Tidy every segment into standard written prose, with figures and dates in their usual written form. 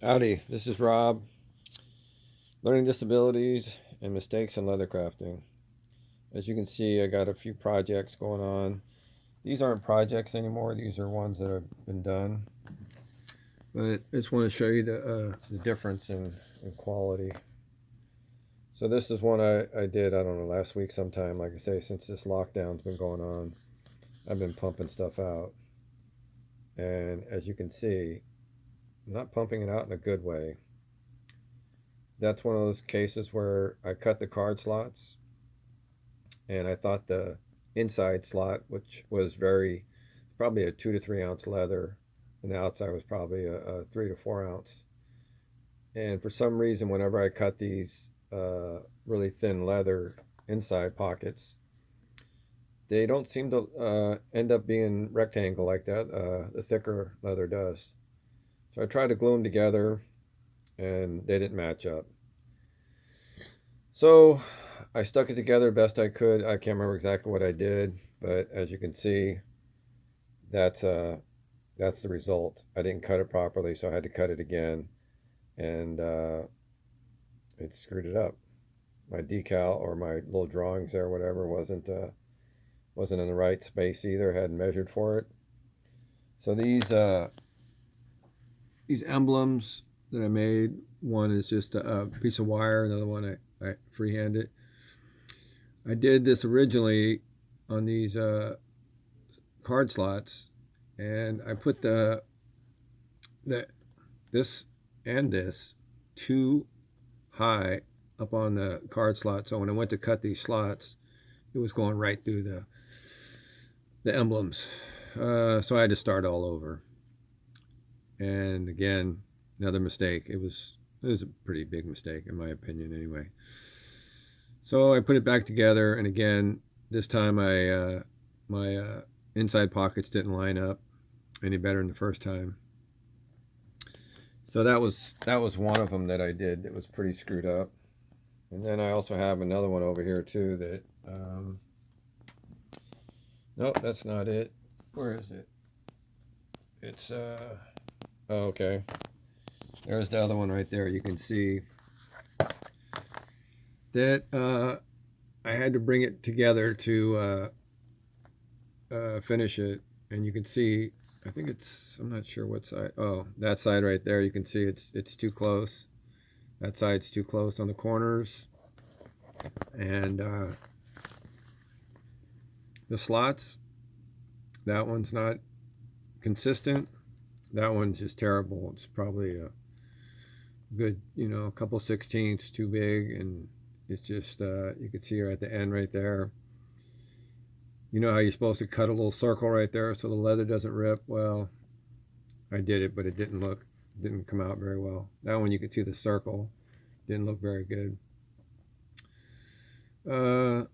Howdy, this is Rob. Learning disabilities and mistakes in leather crafting. As you can see, I got a few projects going on. These aren't projects anymore, these are ones that have been done. But I just want to show you the difference in quality. So this is one I did, I don't know, last week sometime. Like I say, since this lockdown's been going on, I've been pumping stuff out. And as you can see, I'm not pumping it out in a good way. That's one of those cases where I cut the card slots and I thought the inside slot, which was probably a 2 to 3 ounce leather, and the outside was probably a 3 to 4 ounce. And for some reason, whenever I cut these really thin leather inside pockets, they don't seem to end up being rectangle like that. The thicker leather does. So I tried to glue them together, and they didn't match up. So I stuck it together best I could. I can't remember exactly what I did, but as you can see, that's uh that's the result. I didn't cut it properly, so I had to cut it again, and it screwed it up. My decal or my little drawings there, whatever, wasn't in the right space either. I hadn't measured for it. So these emblems that I made, one is just a piece of wire, another one I freehanded. I did this originally on these card slots, and I put this and this too high up on the card slot. So when I went to cut these slots, it was going right through the emblems. So I had to start all over. And again, another mistake. It was a pretty big mistake in my opinion, anyway. So I put it back together, and again, this time my inside pockets didn't line up any better than the first time. So that was one of them that I did that was pretty screwed up. And then I also have another one over here too that nope, that's not it. Where is it? It's oh, okay. There's the other one right there. You can see that I had to bring it together to finish it, and you can see. I think I'm not sure what side. Oh, that side right there. You can see it's too close. That side's too close on the corners, and the slots. That one's not consistent. That one's just terrible. It's probably a good, a couple sixteenths too big, and it's just you can see her at the end right there. You know how you're supposed to cut a little circle right there so the leather doesn't rip? Well, I did it, but it didn't come out very well. That one you could see the circle didn't look very good. The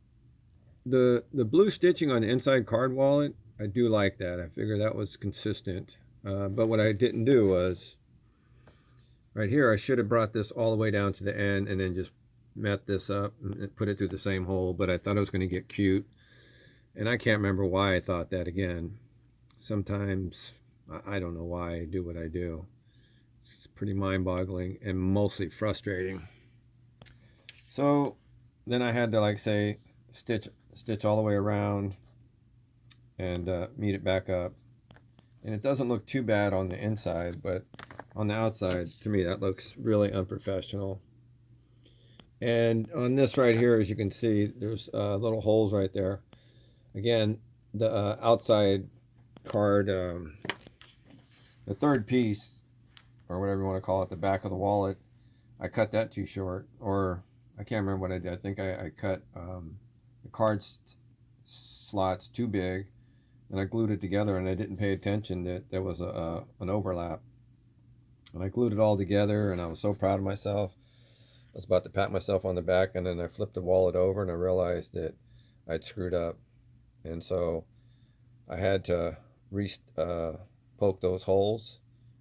blue stitching on the inside card wallet, I do like that. I figure that was consistent. But what I didn't do was right here, I should have brought this all the way down to the end and then just met this up and put it through the same hole, but I thought it was going to get cute. And I can't remember why I thought that again. Sometimes I don't know why I do what I do. It's pretty mind-boggling and mostly frustrating. So then I had to, like, say, stitch all the way around and meet it back up. And it doesn't look too bad on the inside, but on the outside, to me, that looks really unprofessional. And on this right here, as you can see, there's little holes right there. Again, the outside card, the third piece, or whatever you want to call it, the back of the wallet, I cut that too short, or I can't remember what I did. I think I cut the card slots too big, and I glued it together, and I didn't pay attention that there was an overlap. And I glued it all together, and I was so proud of myself. I was about to pat myself on the back, and then I flipped the wallet over, and I realized that I'd screwed up. And so I had to poke those holes,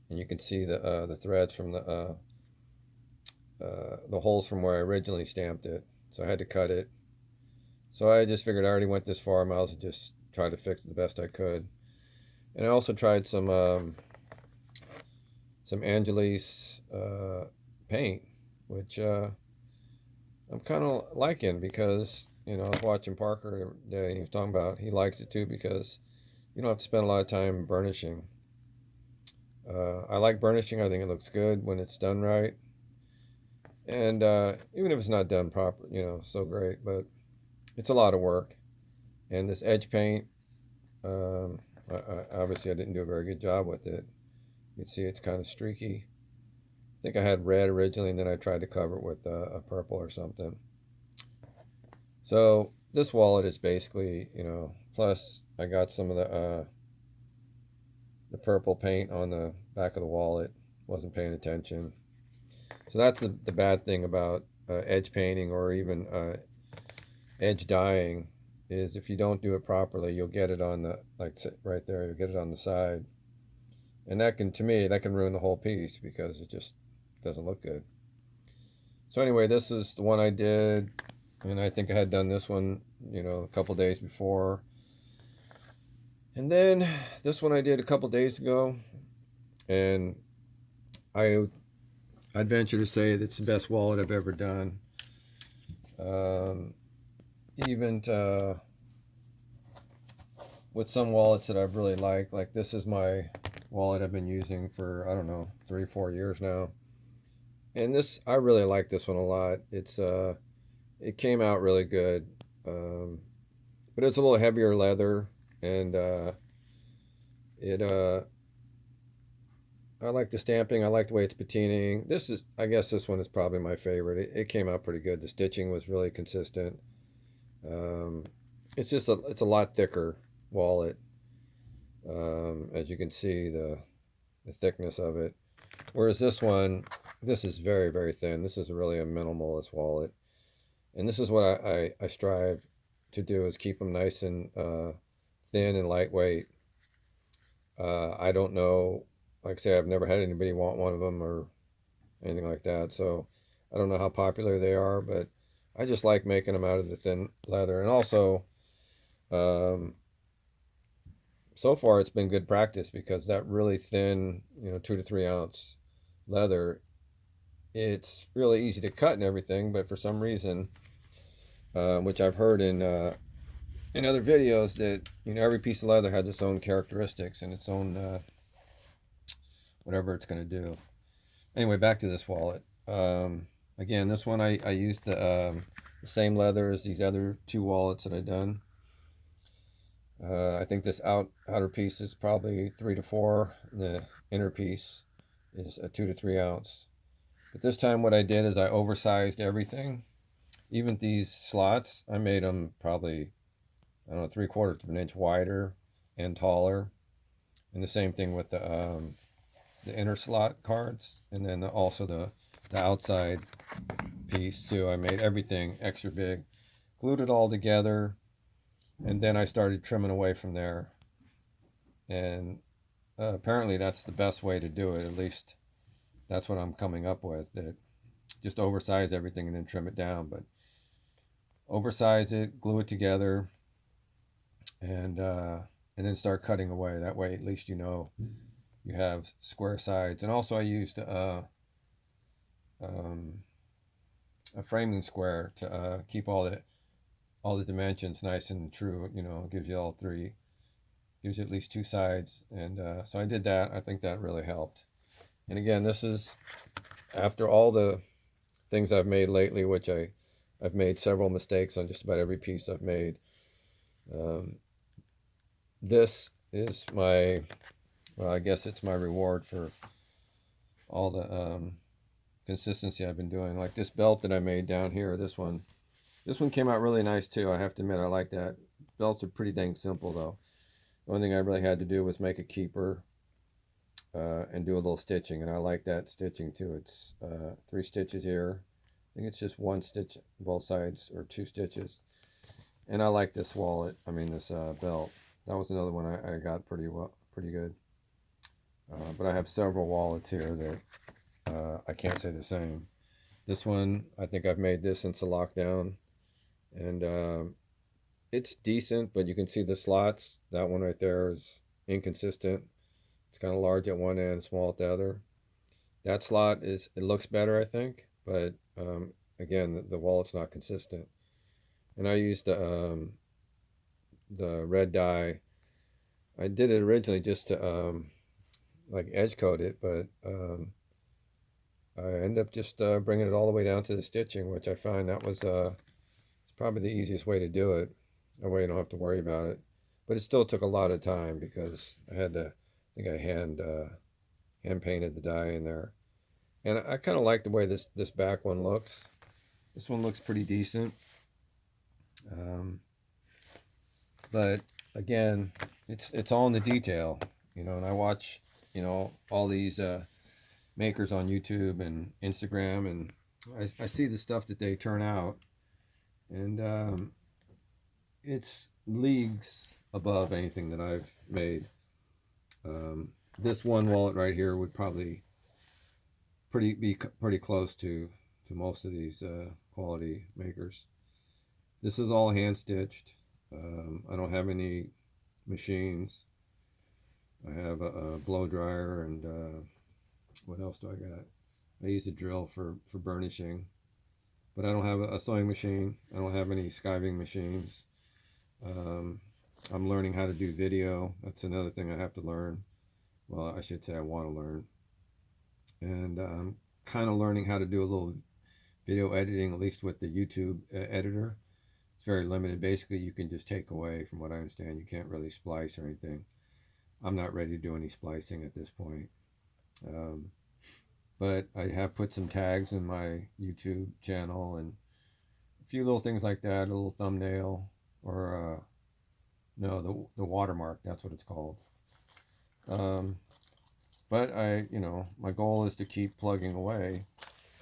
and you can see the threads from the holes from where I originally stamped it. So I had to cut it. So I just figured I already went this far, I might as well just try to fix it the best I could. And I also tried some some Angeles paint, which I'm kind of liking because, you know, I was watching Parker today. He was talking about he likes it too because you don't have to spend a lot of time burnishing. I like burnishing. I think it looks good when it's done right, and even if it's not done proper, you know, so great. But it's a lot of work. And this edge paint, um, obviously I didn't do a very good job with it. You can see it's kind of streaky. I think I had red originally, and then I tried to cover it with a purple or something. So this wallet is basically, you know, plus I got some of the purple paint on the back of the wallet. Wasn't paying attention. So that's the bad thing about edge painting or even edge dyeing is if you don't do it properly, you'll get it on the, like right there, you'll get it on the side. And that can, to me, that can ruin the whole piece because it just doesn't look good. So anyway, this is the one I did, and I think I had done this one, you know, a couple days before. And then this one I did a couple days ago, and I'd venture to say that's the best wallet I've ever done. Um, even with some wallets that I've really liked, like this is my wallet I've been using for, I don't know, 3 or 4 years now. And this, I really like this one a lot. It came out really good, but it's a little heavier leather, and it I like the stamping. I like the way it's patining. This is, I guess, this one is probably my favorite. It came out pretty good. The stitching was really consistent. Um, it's just it's a lot thicker wallet, as you can see the thickness of it. Whereas this one, this is very, very thin. This is really a minimalist wallet. And this is what I strive to do is keep them nice and thin and lightweight. I don't know, like I say, I've never had anybody want one of them or anything like that. So I don't know how popular they are, but I just like making them out of the thin leather. And also, um, so far it's been good practice because that really thin, you know, 2 to 3 ounce leather, it's really easy to cut and everything, but for some reason, which I've heard in other videos, that you know every piece of leather has its own characteristics and its own whatever it's going to do. Anyway, back to this wallet. Again, this one I used the same leather as these other two wallets that I've done. I think this outer piece is probably 3 to 4. The inner piece is a 2 to 3 ounce. But this time what I did is I oversized everything. Even these slots, I made them probably, I don't know, 3/4 of an inch wider and taller. And the same thing with the inner slot cards, and then also the outside piece too. I made everything extra big, glued it all together, and then I started trimming away from there. And apparently that's the best way to do it. At least that's what I'm coming up with. That just oversize everything and then trim it down. But oversize it, glue it together, and then start cutting away. That way, at least you know you have square sides. And also, I used um, a framing square to keep all the dimensions nice and true. You know, gives you all three, gives you at least two sides. And so I did that. I think that really helped. And again, this is after all the things I've made lately, which I've made several mistakes on just about every piece I've made. Um, this is my, well, I guess it's my reward for all the consistency I've been doing. Like this belt that I made down here, this one came out really nice too. I have to admit, I like that. Belts are pretty dang simple though. The only thing I really had to do was make a keeper and do a little stitching, and I like that stitching too. It's 3 stitches here. I think it's just 1 stitch both sides, or 2 stitches. And I like this wallet. I mean this belt. That was another one I got pretty good. But I have several wallets here that I can't say the same. This one, I think I've made this since the lockdown, and it's decent, but you can see the slots. That one right there is inconsistent. It's kind of large at one end, small at the other. That slot it looks better, I think, but again, the wallet's not consistent. And I used the red dye. I did it originally just to like edge coat it, but I ended up just bringing it all the way down to the stitching, which I find that was it's probably the easiest way to do it. That way you don't have to worry about it. But it still took a lot of time because I had to, I think I hand painted the dye in there. And I kind of like the way this back one looks. This one looks pretty decent. Um, but again, it's all in the detail, you know. And I watch, you know, all these makers on YouTube and Instagram, and I see the stuff that they turn out, and it's leagues above anything that I've made. This one wallet right here would probably be pretty close to most of these quality makers. This is all hand stitched. I don't have any machines. I have a blow dryer and what else do I got? I use a drill for burnishing, but I don't have a sewing machine. I don't have any skiving machines. Um, I'm learning how to do video. That's another thing I have to learn. Well, I should say I want to learn. And I'm kind of learning how to do a little video editing, at least with the YouTube editor. It's very limited. Basically, you can just take away, from what I understand. You can't really splice or anything. I'm not ready to do any splicing at this point. Um, but I have put some tags in my YouTube channel and a few little things like that, a little thumbnail or no, the watermark, that's what it's called. Um, but you know, my goal is to keep plugging away.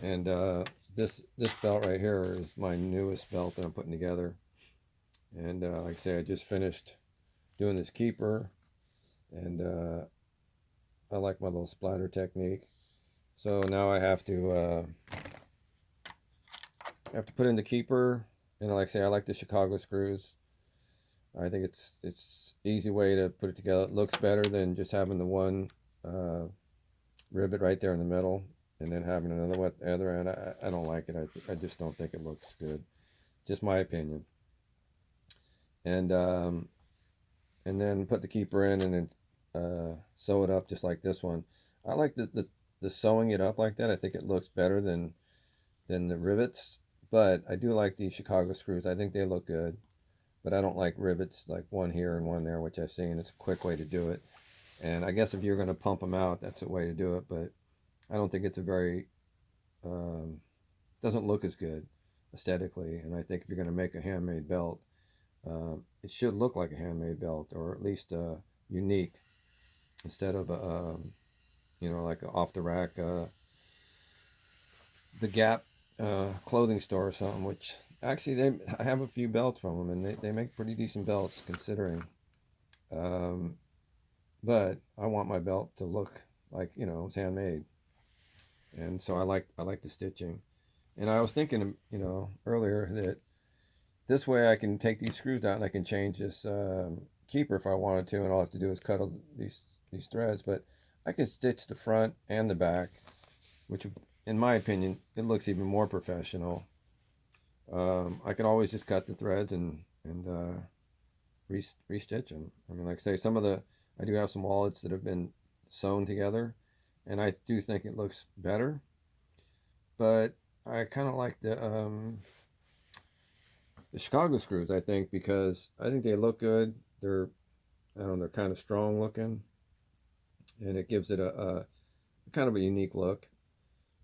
And this belt right here is my newest belt that I'm putting together. And like I say, I just finished doing this keeper, and I like my little splatter technique. So now I have to put in the keeper, and like I say, I like the Chicago screws. I think it's easy way to put it together. It looks better than just having the one rivet right there in the middle, and then having another one at the other end. I don't like it. I just don't think it looks good. Just my opinion. And then put the keeper in, and then sew it up just like this one. I like the sewing it up like that. I think it looks better than the rivets. But I do like these Chicago screws. I think they look good. But I don't like rivets like one here and one there, which I've seen. It's a quick way to do it. And I guess if you're going to pump them out, that's a way to do it. But I don't think it's a very, doesn't look as good aesthetically. And I think if you're going to make a handmade belt, it should look like a handmade belt, or at least unique, instead of you know, like off the rack, the Gap clothing store or something. Which actually I have a few belts from them, and they make pretty decent belts considering. Um, but I want my belt to look like, you know, it's handmade, and so I like the stitching. And I was thinking, you know, earlier that this way I can take these screws out and I can change this keeper if I wanted to, and all I have to do is cut all these threads. But I can stitch the front and the back, which in my opinion it looks even more professional. I can always just cut the threads and restitch them. I mean, like I say, I do have some wallets that have been sewn together, and I do think it looks better. But I kind of like the Chicago screws, I think, because I think they look good. They're, I don't know, they're kind of strong looking, and it gives it a kind of a unique look.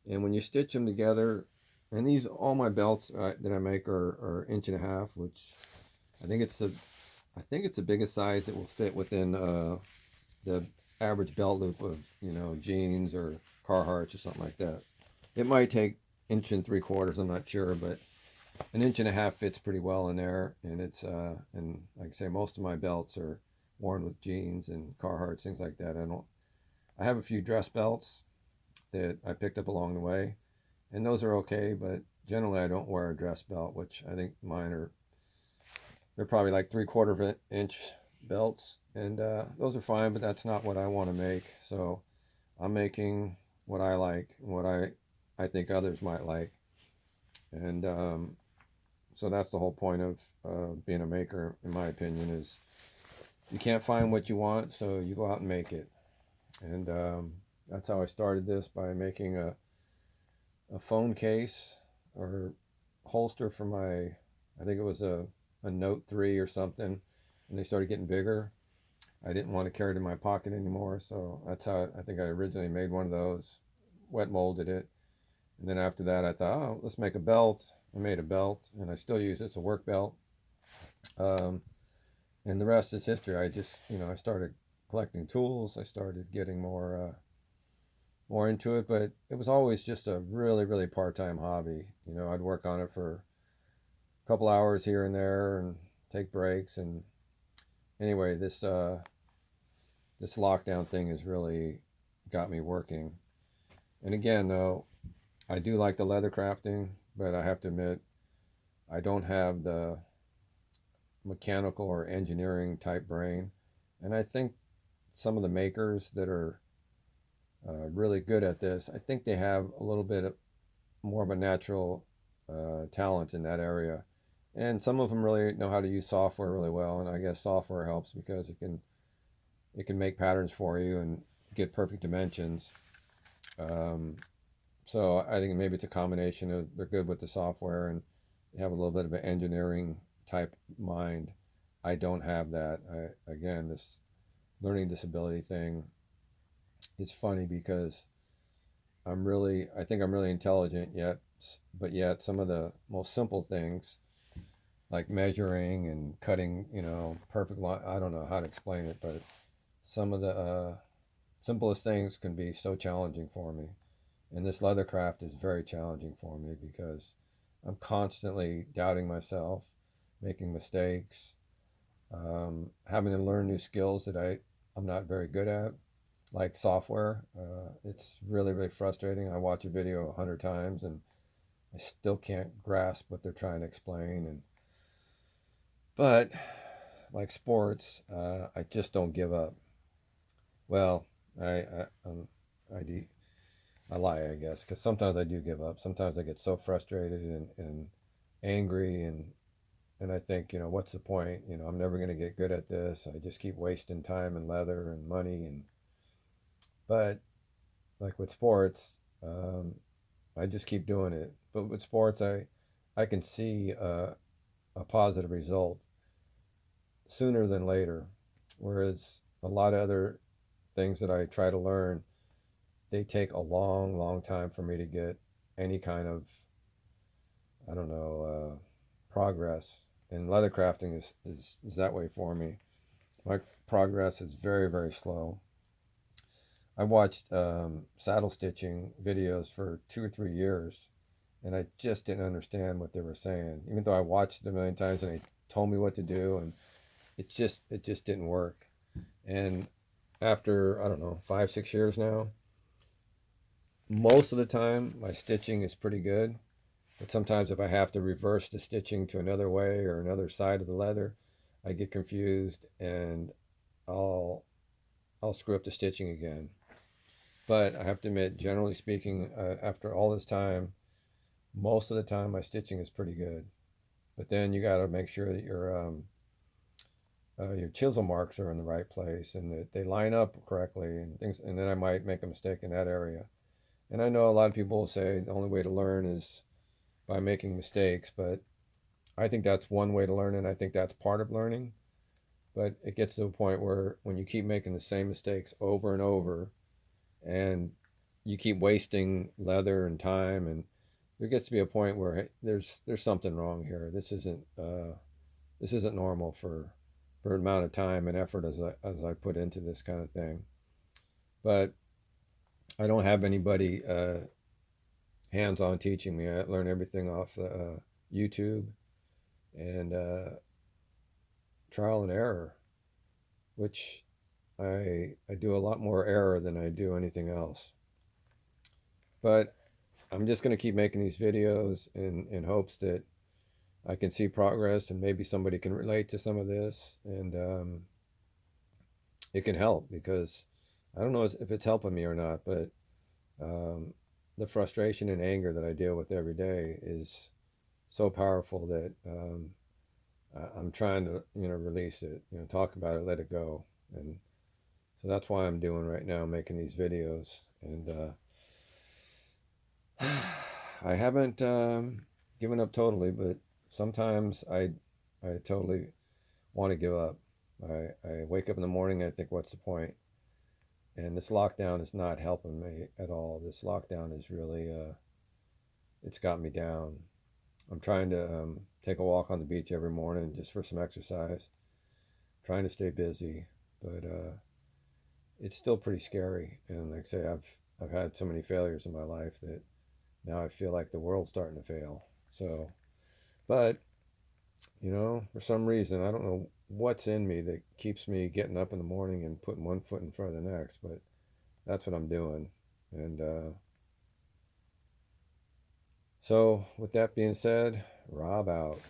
And when you stitch them together, and all my belts that I make are 1.5 inches, which I think it's the biggest size that will fit within the average belt loop of, you know, jeans or Carhartts or something like that. It might take 1.75 inches, I'm not sure, but 1.5 inches fits pretty well in there. And it's and like I say, most of my belts are worn with jeans and Carhartts, things like that. I have a few dress belts that I picked up along the way, and those are okay, but generally I don't wear a dress belt, which I think they're probably like 3/4 inch belts, and those are fine, but that's not what I want to make. So I'm making what I like, what I think others might like. And so that's the whole point of being a maker, in my opinion, is you can't find what you want, so you go out and make it. And that's how I started this, by making a phone case or holster for my, I think it was a Note 3 or something, and they started getting bigger. I didn't want to carry it in my pocket anymore, so that's how I think I originally made one of those, wet molded it. And then after that, I thought, oh, let's make a belt. I made a belt, and I still use it. It's a work belt. Um, and the rest is history. I just, I started collecting tools. I started getting more into it, but it was always just a really, really part-time hobby. I'd work on it for a couple hours here and there and take breaks. And anyway, this lockdown thing has really got me working. And again, though, I do like the leather crafting, but I have to admit, I don't have the mechanical or engineering type brain. And I think some of the makers that are really good at this, I think they have a little bit more of a natural talent in that area. And some of them really know how to use software really well. And I guess software helps because it can make patterns for you and get perfect dimensions. Um, so I think maybe it's a combination of they're good with the software and they have a little bit of an engineering type mind. I don't have that. Again, this learning disability thing is funny because I think I'm really intelligent yet, but yet some of the most simple things like measuring and cutting, perfect line, I don't know how to explain it, but some of the simplest things can be so challenging for me. And this leather craft is very challenging for me because I'm constantly doubting myself, making mistakes, having to learn new skills that I'm not very good at, like software. It's really, really frustrating. I watch a video 100 times and I still can't grasp what they're trying to explain. But like sports, I just don't give up. Well, I do, I lie, I guess, because sometimes I do give up. Sometimes I get so frustrated and angry, and I think, what's the point? I'm never going to get good at this. I just keep wasting time and leather and money. But like with sports, I just keep doing it. But with sports, I can see a positive result sooner than later, whereas a lot of other things that I try to learn, they take a long, long time for me to get any kind of, I don't know, progress. And leather crafting is that way for me. My progress is very, very slow. I watched saddle stitching videos for 2 or 3 years, and I just didn't understand what they were saying, even though I watched it a million times and they told me what to do, and it just didn't work. And after, I don't know, 5, 6 years now, most of the time my stitching is pretty good. But sometimes if I have to reverse the stitching to another way or another side of the leather, I get confused and I'll I'll screw up the stitching again. But I have to admit, generally speaking, after all this time, most of the time my stitching is pretty good. But then you got to make sure that your chisel marks are in the right place and that they line up correctly and things. And then I might make a mistake in that area. And I know a lot of people will say the only way to learn is by making mistakes, but I think that's one way to learn, and I think that's part of learning. But it gets to a point where when you keep making the same mistakes over and over, and you keep wasting leather and time, and there gets to be a point where, hey, there's something wrong here. This isn't normal for the amount of time and effort as I put into this kind of thing. But I don't have anybody hands-on teaching me. I learn everything off YouTube and trial and error, which I do a lot more error than I do anything else. But I'm just going to keep making these videos in hopes that I can see progress and maybe somebody can relate to some of this and it can help because I don't know if it's helping me or not, but um, the frustration and anger that I deal with every day is so powerful that I'm trying to, release it, talk about it, let it go. And so that's why I'm doing right now, making these videos. And I haven't given up totally, but sometimes I totally want to give up. I wake up in the morning and I think, what's the point? And this lockdown is not helping me at all. This lockdown is really, it's got me down. I'm trying to take a walk on the beach every morning just for some exercise, trying to stay busy, but it's still pretty scary. And like I say, I've had so many failures in my life that now I feel like the world's starting to fail. So, but for some reason, I don't know what's in me that keeps me getting up in the morning and putting one foot in front of the next, but that's what I'm doing. And so, with that being said, Rob out.